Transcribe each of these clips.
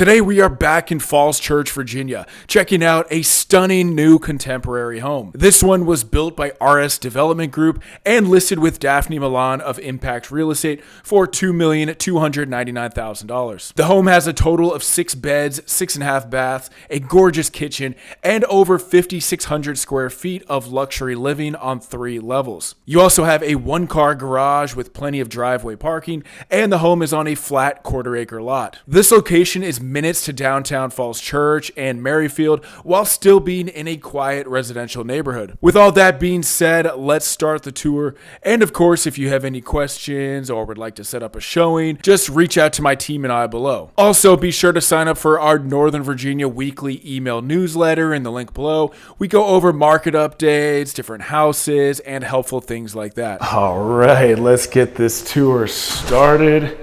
Today we are back in Falls Church, Virginia, checking out a stunning new contemporary home. This one was built by RS Development Group and listed with Daphne Milan of Impact Real Estate for $2,299,000. The home has a total of 6 beds, 6.5 baths, a gorgeous kitchen, and over 5,600 square feet of luxury living on 3 levels. You also have a 1-car garage with plenty of driveway parking, and the home is on a flat quarter-acre lot. This location is minutes to downtown Falls Church and Merrifield while still being in a quiet residential neighborhood. With all that being said, let's start the tour. And of course, if you have any questions or would like to set up a showing, just reach out to my team and I below. Also, be sure to sign up for our Northern Virginia weekly email newsletter in the link below. We go over market updates, different houses, and helpful things like that. All right, let's get this tour started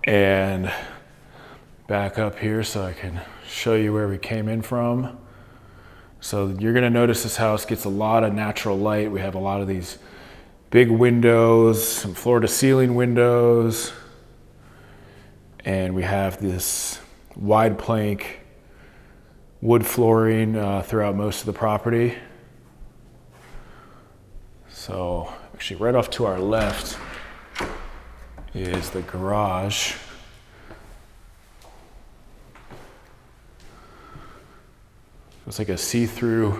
and back up here so I can show you where we came in from. So you're gonna notice this house gets a lot of natural light. We have a lot of these big windows, some floor to ceiling windows, and we have this wide plank wood flooring throughout most of the property. So actually right off to our left is the garage. It's like a see-through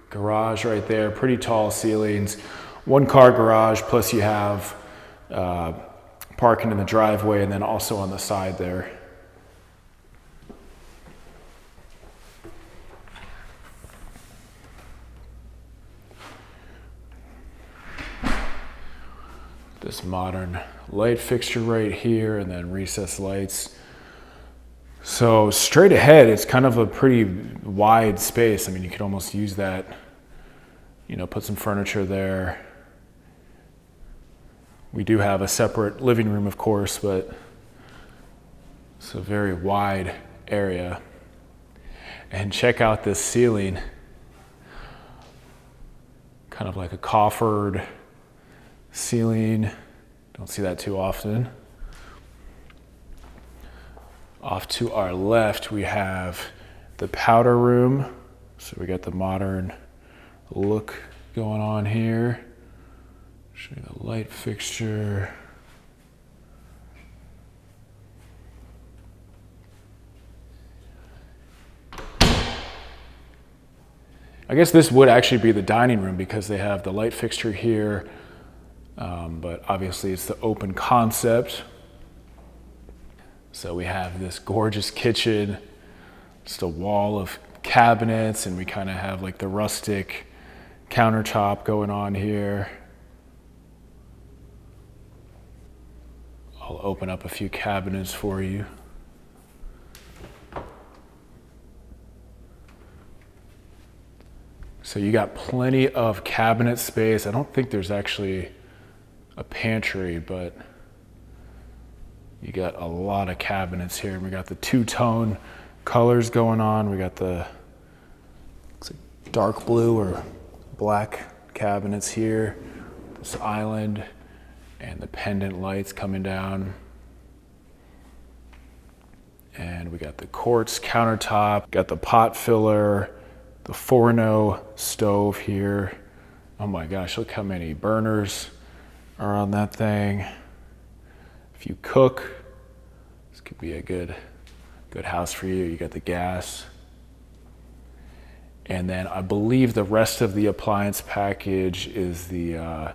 garage right there, pretty tall ceilings, 1-car garage, plus you have parking in the driveway and then also on the side there. This modern light fixture right here and then recessed lights. So straight ahead, it's kind of a pretty wide space. I mean, you could almost use that, you know, put some furniture there. We do have a separate living room, of course, but it's a very wide area. And check out this ceiling. Kind of like a coffered ceiling. Don't see that too often. Off to our left, we have the powder room. So we got the modern look going on here. Show you the light fixture. I guess this would actually be the dining room because they have the light fixture here, but obviously it's the open concept. So we have this gorgeous kitchen, just a wall of cabinets, and we kind of have like the rustic countertop going on here. I'll open up a few cabinets for you. So you got plenty of cabinet space. I don't think there's actually a pantry, but you got a lot of cabinets here. We got the 2-tone colors going on. We got the looks like dark blue or black cabinets here. This island and the pendant lights coming down. And we got the quartz countertop, got the pot filler, the Forno stove here. Oh my gosh, look how many burners are on that thing. If you cook, this could be a good house for you. You got the gas. And then I believe the rest of the appliance package is the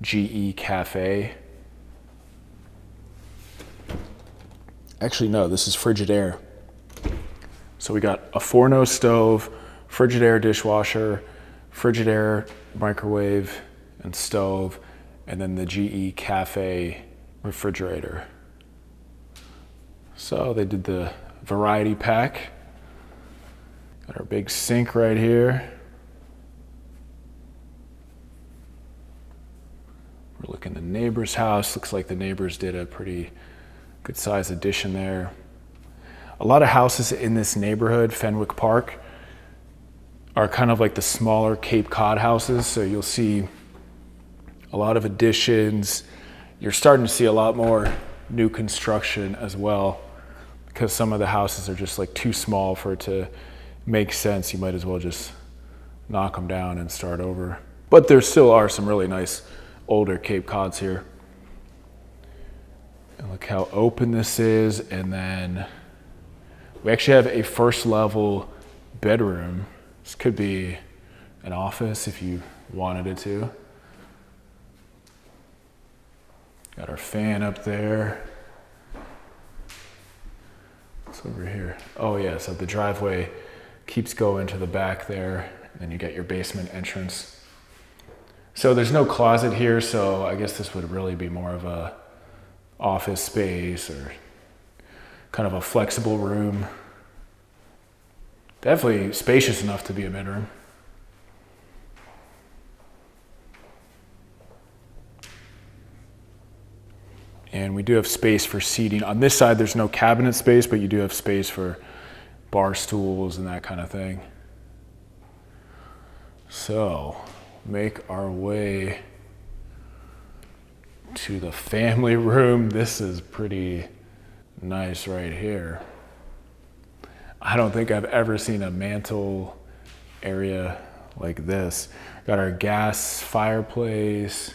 GE Cafe. Actually, no, this is Frigidaire. So we got a Forno stove, Frigidaire dishwasher, Frigidaire microwave and stove, and then the GE Cafe refrigerator. So they did the variety pack. Got our big sink right here. We're looking at the neighbor's house. Looks like the neighbors did a pretty good size addition there. A lot of houses in this neighborhood, Fenwick Park, are kind of like the smaller Cape Cod houses. So you'll see a lot of additions. You're starting to see a lot more new construction as well. because some of the houses are just like too small for it to make sense. You might as well just knock them down and start over. But there still are some really nice older Cape Cods here. And look how open this is. And then we actually have a first level bedroom. This could be an office if you wanted it to. Got our fan up there. What's over here? Oh yeah, so the driveway keeps going to the back there, and then you get your basement entrance. So there's no closet here, so I guess this would really be more of a office space or kind of a flexible room. Definitely spacious enough to be a bedroom. And we do have space for seating. On this side, there's no cabinet space, but you do have space for bar stools and that kind of thing. So, make our way to the family room. This is pretty nice right here. I don't think I've ever seen a mantle area like this. Got our gas fireplace,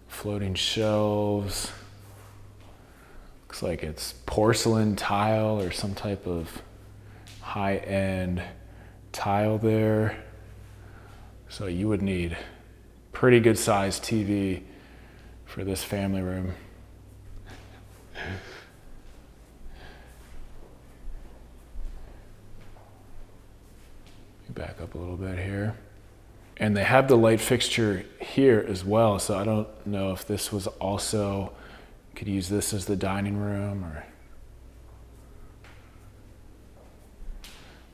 floating shelves. Looks like it's porcelain tile or some type of high-end tile there. So you would need pretty good sized TV for this family room. Back up a little bit here. And they have the light fixture here as well, so I don't know if this was also, could use this as the dining room or.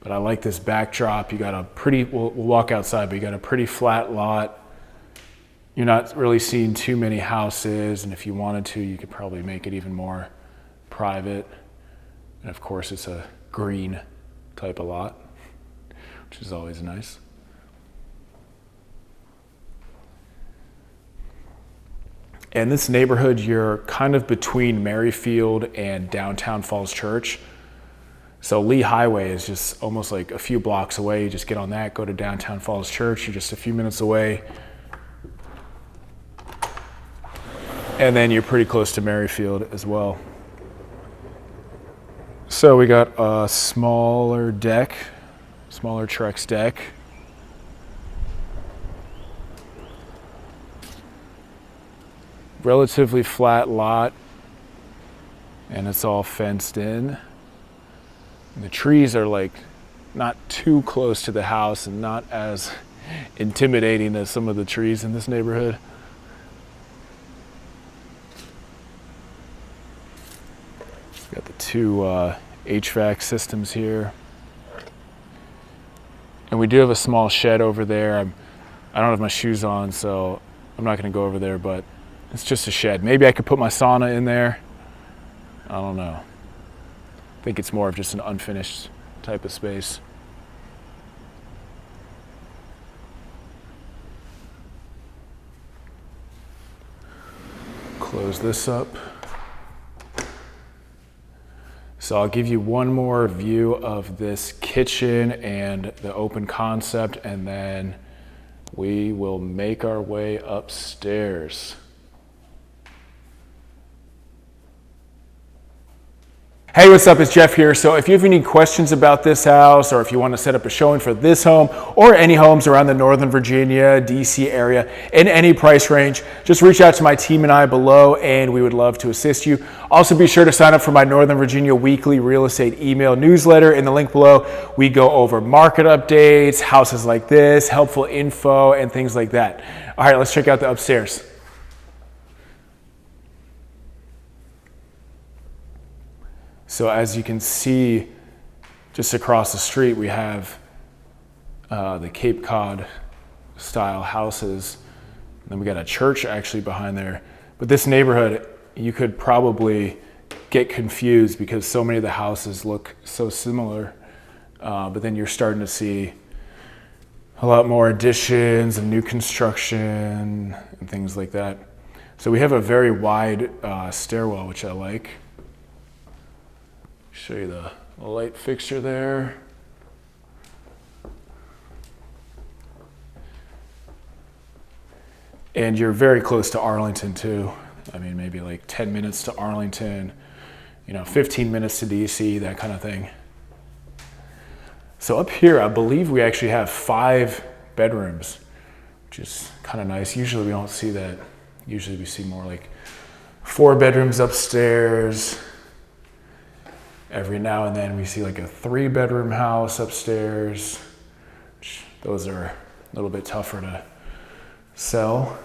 But I like this backdrop. You got a pretty, we'll walk outside, but you got a pretty flat lot. You're not really seeing too many houses, and if you wanted to, you could probably make it even more private. And of course, it's a green type of lot, which is always nice. And this neighborhood, you're kind of between Merrifield and downtown Falls Church. So Lee Highway is just almost like a few blocks away. You just get on that, go to downtown Falls Church. You're just a few minutes away. And then you're pretty close to Merrifield as well. So we got a smaller deck, smaller Trex deck. Relatively flat lot, and it's all fenced in. And the trees are like not too close to the house and not as intimidating as some of the trees in this neighborhood. Got the two HVAC systems here. And we do have a small shed over there. I don't have my shoes on, so I'm not gonna go over there, but it's just a shed. Maybe I could put my sauna in there. I don't know. I think it's more of just an unfinished type of space. Close this up. So I'll give you one more view of this kitchen and the open concept, and then we will make our way upstairs. Hey, what's up? It's Jeff here. So if you have any questions about this house, or if you want to set up a showing for this home or any homes around the Northern Virginia, DC area in any price range, just reach out to my team and I below, and we would love to assist you. Also, be sure to sign up for my Northern Virginia weekly real estate email newsletter. In the link below, we go over market updates, houses like this, helpful info, and things like that. All right, let's check out the upstairs. So as you can see, just across the street, we have the Cape Cod style houses. And then we got a church actually behind there. But this neighborhood, you could probably get confused because so many of the houses look so similar. But then you're starting to see a lot more additions and new construction and things like that. So we have a very wide stairwell, which I like. Show you the light fixture there. And you're very close to Arlington too. I mean, maybe like 10 minutes to Arlington, 15 minutes to DC, that kind of thing. So up here, I believe we actually have 5 bedrooms, which is kind of nice. Usually we don't see that. Usually we see more like 4 bedrooms upstairs. Every now and then we see like a 3-bedroom house upstairs. Those are a little bit tougher to sell.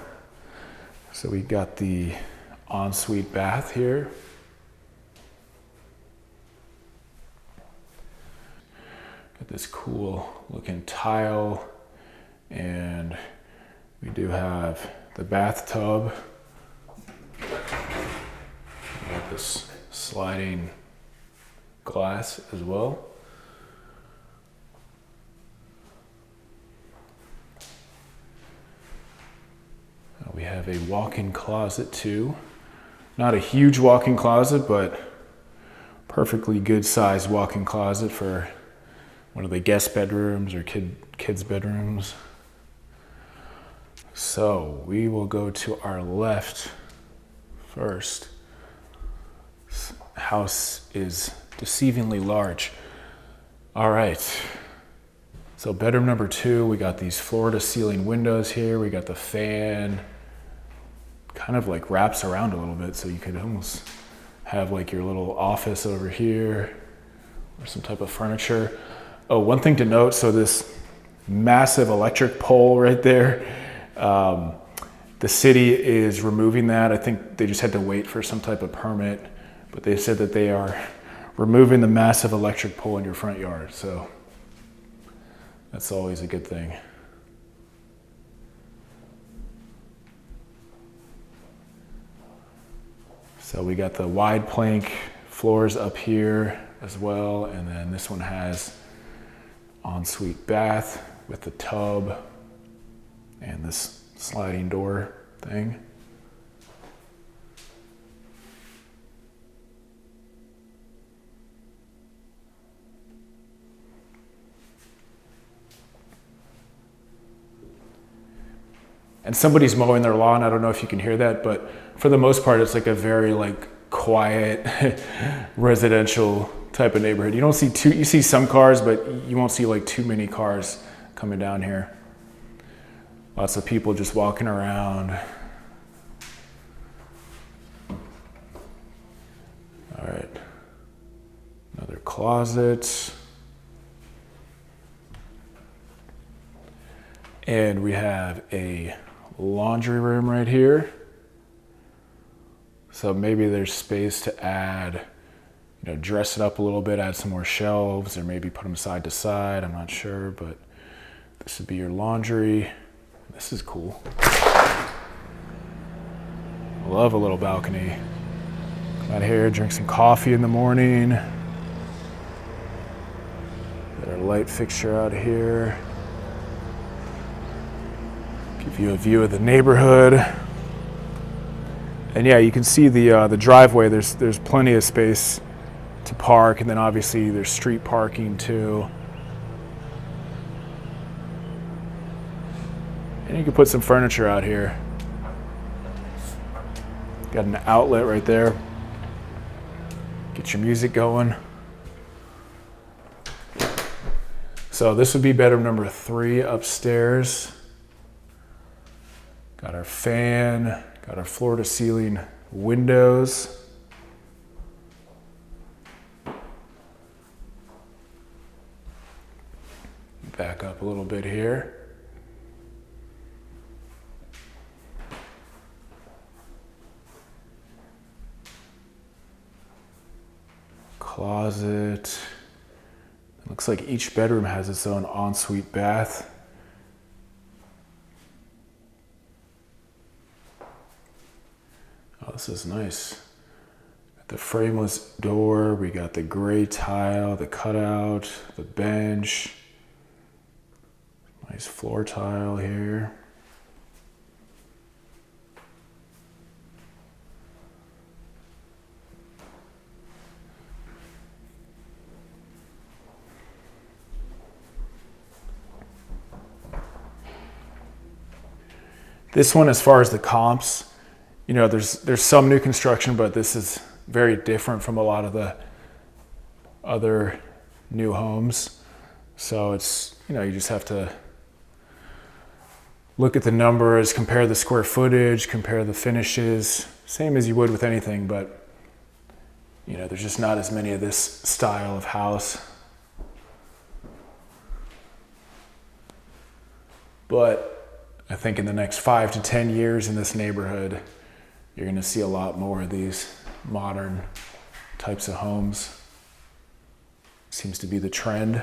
So we got the ensuite bath here. Got this cool looking tile, and we do have the bathtub. We got this sliding glass as well. We have a walk-in closet too. Not a huge walk-in closet, but perfectly good sized walk-in closet for one of the guest bedrooms or kids' bedrooms. So we will go to our left first. This house is deceivingly large. All right. So bedroom number 2, we got these floor-to-ceiling windows here. We got the fan, kind of like wraps around a little bit, so you could almost have like your little office over here or some type of furniture. Oh, one thing to note, so this massive electric pole right there, the city is removing that. I think they just had to wait for some type of permit, but they said that they are removing the massive electric pole in your front yard, so that's always a good thing. So we got the wide plank floors up here as well, and then this one has ensuite bath with the tub and this sliding door thing. And somebody's mowing their lawn. I don't know if you can hear that, but for the most part, it's like a very like quiet residential type of neighborhood. You don't see you see some cars, but you won't see like too many cars coming down here. Lots of people just walking around. All right, another closet. And we have a laundry room right here. So maybe there's space to add, dress it up a little bit, add some more shelves, or maybe put them side to side. I'm not sure, but this would be your laundry. This is cool. Love a little balcony. Come out here, drink some coffee in the morning. Got our light fixture out here. Give you a view of the neighborhood. And yeah, you can see the driveway. There's plenty of space to park, and then obviously there's street parking too. And you can put some furniture out here. Got an outlet right there. Get your music going. So this would be bedroom number 3 upstairs. Got our fan, got our floor-to-ceiling windows. Back up a little bit here. Closet. It looks like each bedroom has its own ensuite bath. Oh, this is nice. Got the frameless door, we got the gray tile, the cutout, the bench. Nice floor tile here. This one, as far as the comps, you know, there's some new construction, but this is very different from a lot of the other new homes. So it's, you know, you just have to look at the numbers, compare the square footage, compare the finishes, same as you would with anything, but you know, there's just not as many of this style of house. But I think in the next 5 to 10 years in this neighborhood, you're going to see a lot more of these modern types of homes. Seems to be the trend.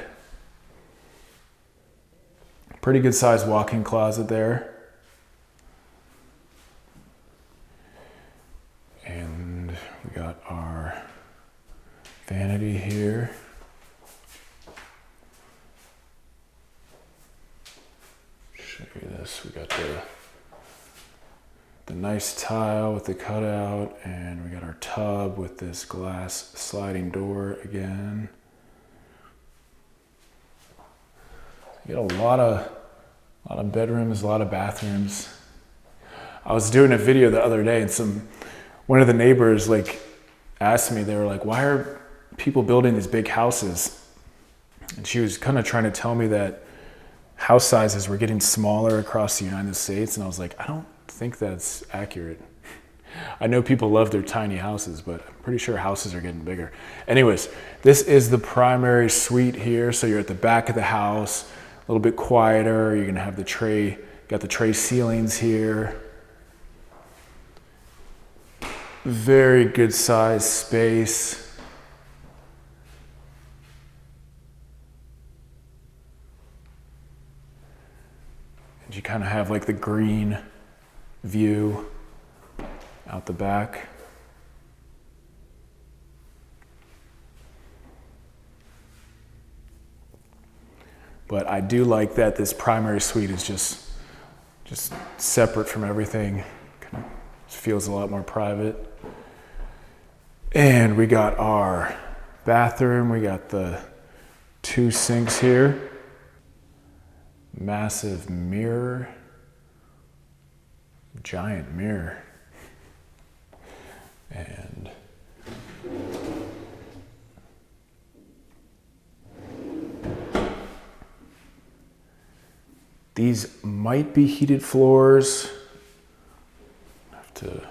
Pretty good sized walk-in closet there. And we got our vanity here. Show you this. We got the nice tile with the cutout, and we got our tub with this glass sliding door again. You got a lot of bedrooms, a lot of bathrooms. I was doing a video the other day, and one of the neighbors like asked me, they were like, "Why are people building these big houses?" And she was kind of trying to tell me that house sizes were getting smaller across the United States, and I was like, I don't think that's accurate. I know people love their tiny houses, but I'm pretty sure houses are getting bigger. Anyways, this is the primary suite here. So you're at the back of the house, a little bit quieter. You're gonna have the tray, got the tray ceilings here. Very good size space. And you kind of have like the green view out the back. But I do like that this primary suite is just separate from everything. Kind of feels a lot more private. And we got our bathroom. We got the 2 sinks here. Massive mirror. Giant mirror. And these might be heated floors. I have to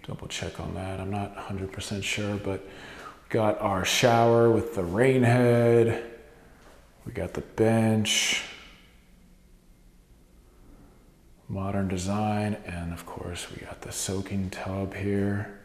double check on that. I'm not 100% sure, but we got our shower with the rain head. We got the bench. Modern design, and of course we got the soaking tub here.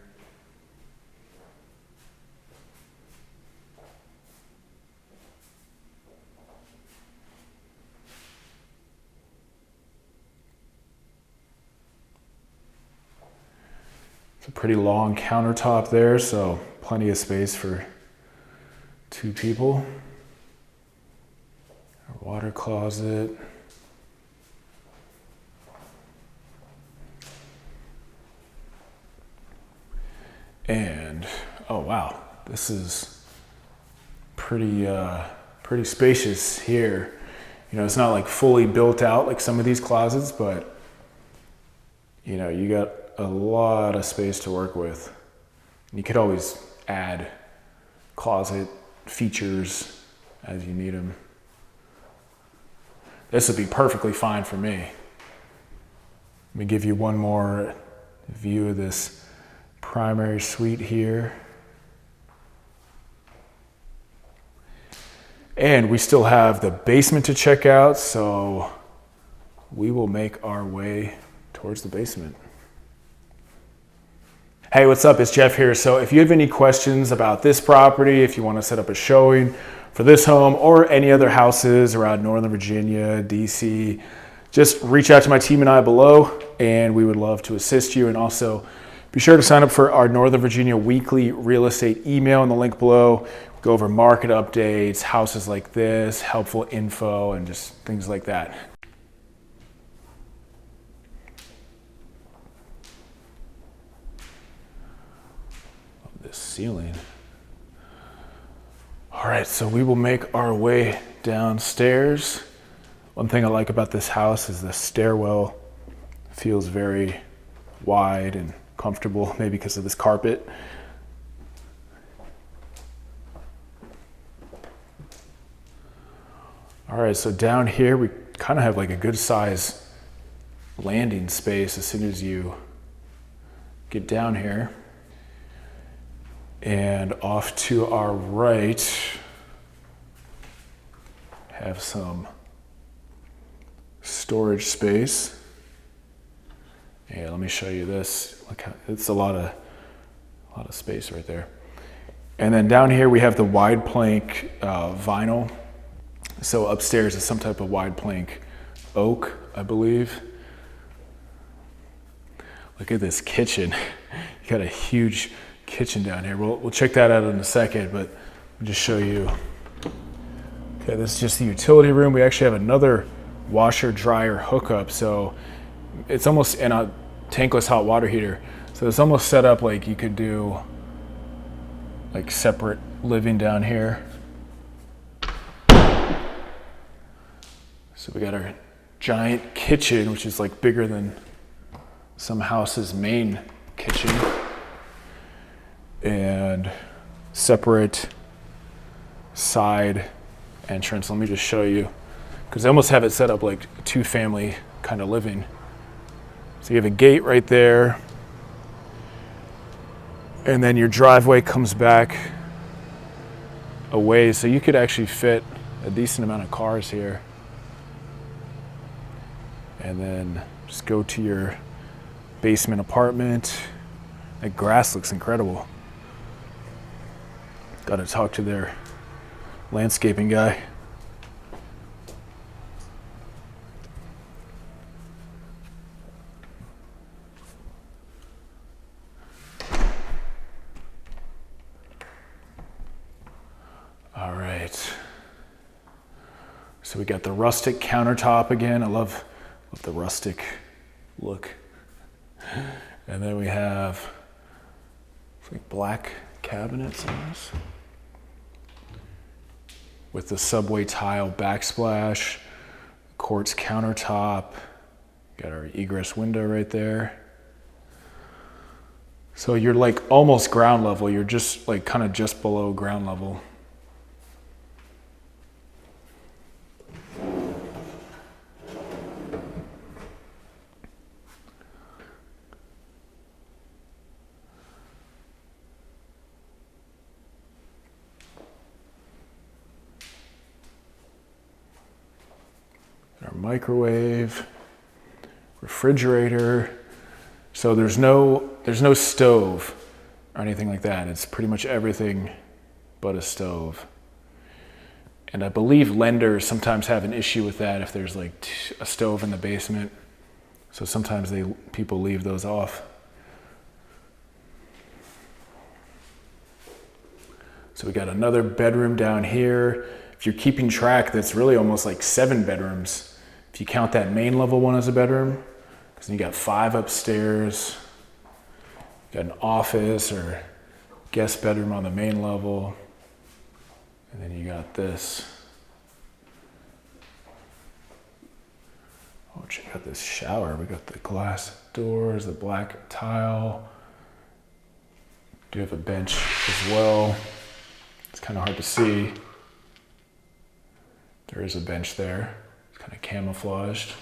It's a pretty long countertop there, so plenty of space for 2 people. Our water closet. And oh wow, this is pretty spacious here. You know, it's not like fully built out like some of these closets, but you know, you got a lot of space to work with. You could always add closet features as you need them. This would be perfectly fine for me. Let me give you one more view of this primary suite here. And we still have the basement to check out, so we will make our way towards the basement. Hey, what's up? It's Jeff here. So if you have any questions about this property, if you want to set up a showing for this home or any other houses around Northern Virginia, DC, just reach out to my team and I below, and we would love to assist you. And also, be sure to sign up for our Northern Virginia weekly real estate email in the link below. Go over market updates, houses like this, helpful info, and just things like that. This ceiling. All right, so we will make our way downstairs. One thing I like about this house is the stairwell Feels very wide and comfortable, maybe because of this carpet. All right, so down here we kind of have like a good size landing space as soon as you get down here. And off to our right, have some storage space. Yeah, let me show you this. Look how it's a lot of space right there. And then down here we have the wide plank vinyl. So upstairs is some type of wide plank oak, I believe. Look at this kitchen. You got a huge kitchen down here. We'll check that out in a second, but I'll just show you. Okay, this is just the utility room. We actually have another washer dryer hookup. So it's almost in a tankless hot water heater. So it's almost set up like you could do like separate living down here. So we got our giant kitchen, which is like bigger than some house's main kitchen. And separate side entrance. Let me just show you, because they almost have it set up like a two-family kind of living. So you have a gate right there, and then your driveway comes back a ways, so you could actually fit a decent amount of cars here. And then just go to your basement apartment. That grass looks incredible. Got to talk to their landscaping guy. All right. So we got the rustic countertop again. I love the rustic look. And then we have like black cabinets on this with the subway tile backsplash, quartz countertop. Got our egress window right there. So you're like almost ground level. You're just like kind of just below ground level. Our microwave, refrigerator. So there's no stove or anything like that. It's pretty much everything but a stove. And I believe lenders sometimes have an issue with that if there's like a stove in the basement. So sometimes people leave those off. So we got another bedroom down here. If you're keeping track, that's really almost like 7 bedrooms. If you count that main level one as a bedroom, because you got 5 upstairs, you got an office or guest bedroom on the main level, and then you got this. Oh, check out this shower. We got the glass doors, the black tile. Do have a bench as well. It's kind of hard to see. There is a bench there. It's kind of camouflaged.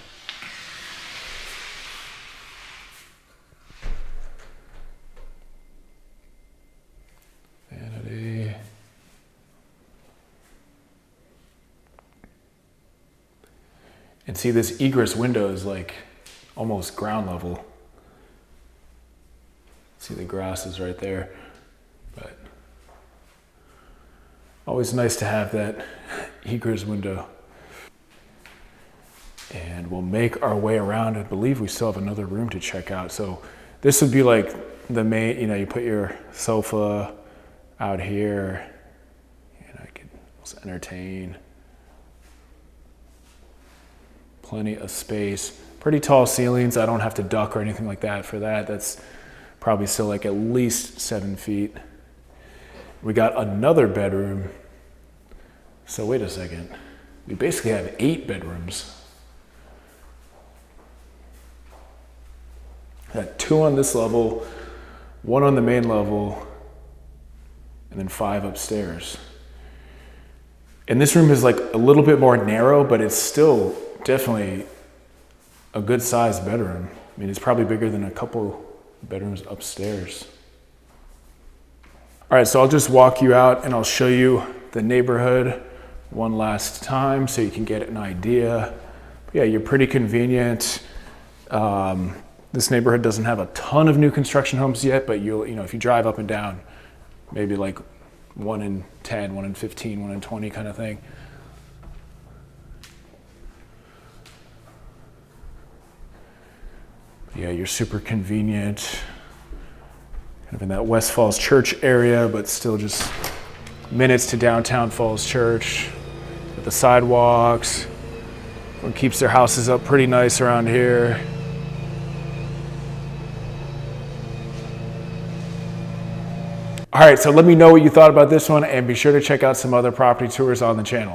Vanity. And see, this egress window is like almost ground level. See, the grass is right there, but always nice to have that egress window. And we'll make our way around. I believe we still have another room to check out. So this would be like the main, you put your sofa out here. You could also entertain. Plenty of space. Pretty tall ceilings. I don't have to duck or anything like that for that. That's probably still like at least 7 feet. We got another bedroom. So wait a second. We basically have 8 bedrooms. Got 2 on this level, 1 on the main level, and then 5 upstairs. And this room is like a little bit more narrow, but it's still definitely a good sized bedroom. I mean, it's probably bigger than a couple bedrooms upstairs. All right, so I'll just walk you out and I'll show you the neighborhood one last time so you can get an idea. Yeah, you're pretty convenient. This neighborhood doesn't have a ton of new construction homes yet, but you know, if you drive up and down, maybe like 1 in 10, 1 in 15, 1 in 20 kind of thing. Yeah, you're super convenient. Kind of in that West Falls Church area, but still just minutes to downtown Falls Church. With the sidewalks. Everyone keeps their houses up pretty nice around here. All right, so let me know what you thought about this one and be sure to check out some other property tours on the channel.